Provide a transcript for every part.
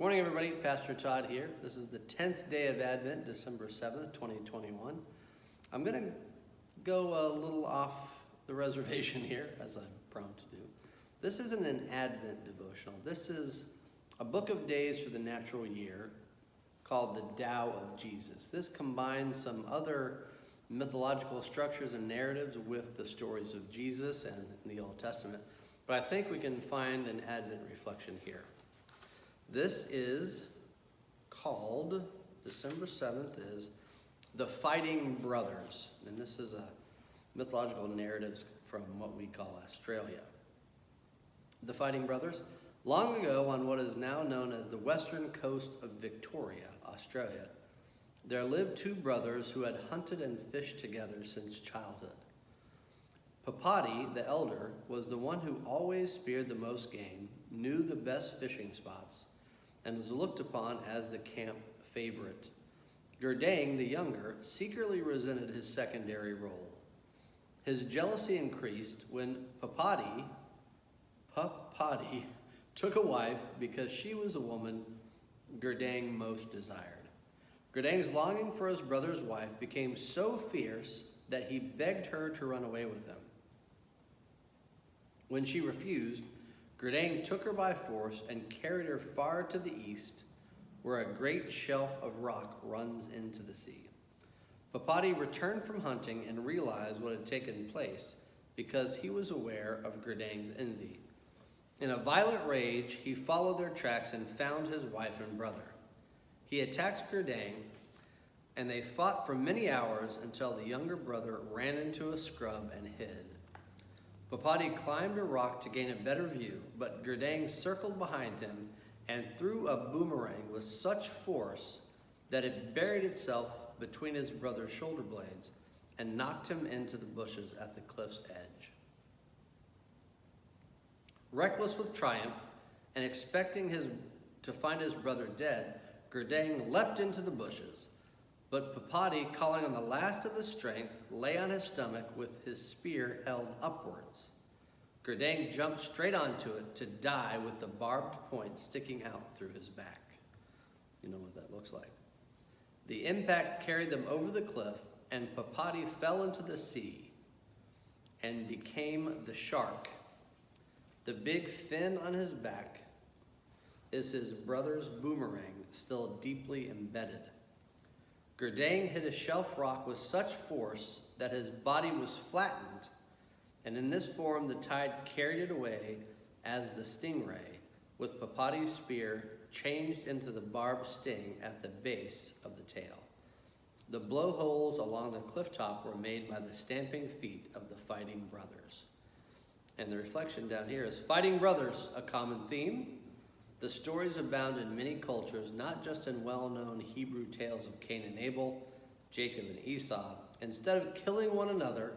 Morning, everybody. Pastor Todd here. This is the 10th day of Advent, December 7th, 2021. I'm going to go a little off the reservation here, as I'm prone to do. This isn't an Advent devotional. This is a book of days for the natural year called the Tao of Jesus. This combines some other mythological structures and narratives with the stories of Jesus and in the Old Testament, but I think we can find an Advent reflection here. This is called, December 7th is The Fighting Brothers. And this is a mythological narrative from what we call Australia. The Fighting Brothers. Long ago, on what is now known as the western coast of Victoria, Australia, there lived two brothers who had hunted and fished together since childhood. Papati, the elder, was the one who always speared the most game, knew the best fishing spots, and was looked upon as the camp favorite. Gurdang, the younger, secretly resented his secondary role. His jealousy increased when Papati took a wife because she was a woman Gurdang most desired. Gurdang's longing for his brother's wife became so fierce that he begged her to run away with him. When she refused, Gurdang took her by force and carried her far to the east, where a great shelf of rock runs into the sea. Papati returned from hunting and realized what had taken place because he was aware of Gurdang's envy. In a violent rage, he followed their tracks and found his wife and brother. He attacked Gurdang, and they fought for many hours until the younger brother ran into a scrub and hid. Papati climbed a rock to gain a better view, but Gurdang circled behind him and threw a boomerang with such force that it buried itself between his brother's shoulder blades and knocked him into the bushes at the cliff's edge. Reckless with triumph and expecting to find his brother dead, Gurdang leapt into the bushes. But Papati, calling on the last of his strength, lay on his stomach with his spear held upwards. Gurdang jumped straight onto it to die with the barbed point sticking out through his back. You know what that looks like. The impact carried them over the cliff, and Papati fell into the sea and became the shark. The big fin on his back is his brother's boomerang, still deeply embedded. Gurdang hit a shelf rock with such force that his body was flattened, and in this form the tide carried it away as the stingray, with Papati's spear changed into the barbed sting at the base of the tail. The blowholes along the cliff top were made by the stamping feet of the fighting brothers. And the reflection down here is fighting brothers, a common theme. The stories abound in many cultures, not just in well-known Hebrew tales of Cain and Abel, Jacob and Esau. Instead of killing one another,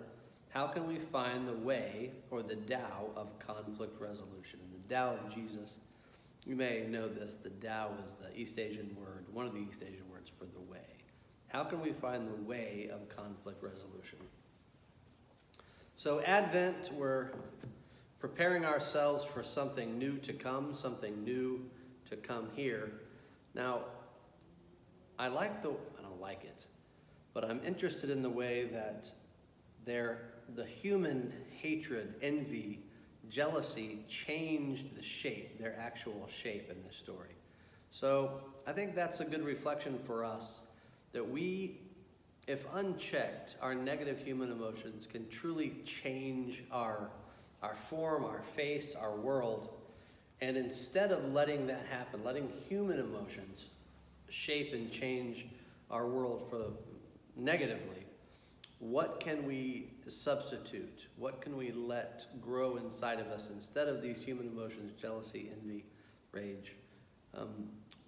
how can we find the way, or the Tao, of conflict resolution? The Tao of Jesus, you may know this, the Tao is the East Asian word, one of the East Asian words for the way. How can we find the way of conflict resolution? So Advent, we're preparing ourselves for something new to come, something new to come here. Now, I don't like it, but I'm interested in the way that the human hatred, envy, jealousy changed the shape, their actual shape in this story. So I think that's a good reflection for us, that we, if unchecked, our negative human emotions can truly change our form, our face, our world. And instead of letting that happen, letting human emotions shape and change our world for negatively, what can we substitute? What can we let grow inside of us instead of these human emotions, jealousy, envy, rage?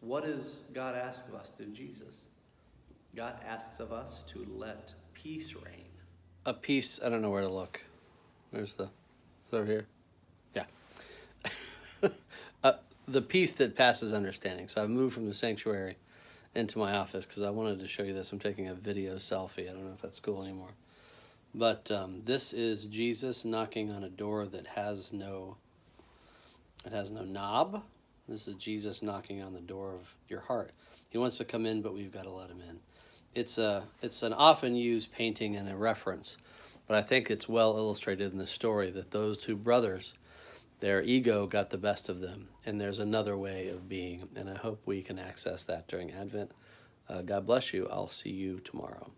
What does God ask of us through Jesus? God asks of us to let peace reign. A peace, I don't know where to look. It's over here? Yeah. The peace that passes understanding. So I've moved from the sanctuary into my office because I wanted to show you this. I'm taking a video selfie. I don't know if that's cool anymore. But this is Jesus knocking on a door that has no knob. This is Jesus knocking on the door of your heart. He wants to come in, but we've got to let him in. It's an often used painting and a reference, but I think it's well illustrated in the story that those two brothers, their ego got the best of them, and there's another way of being, and I hope we can access that during Advent. God bless you. I'll see you tomorrow.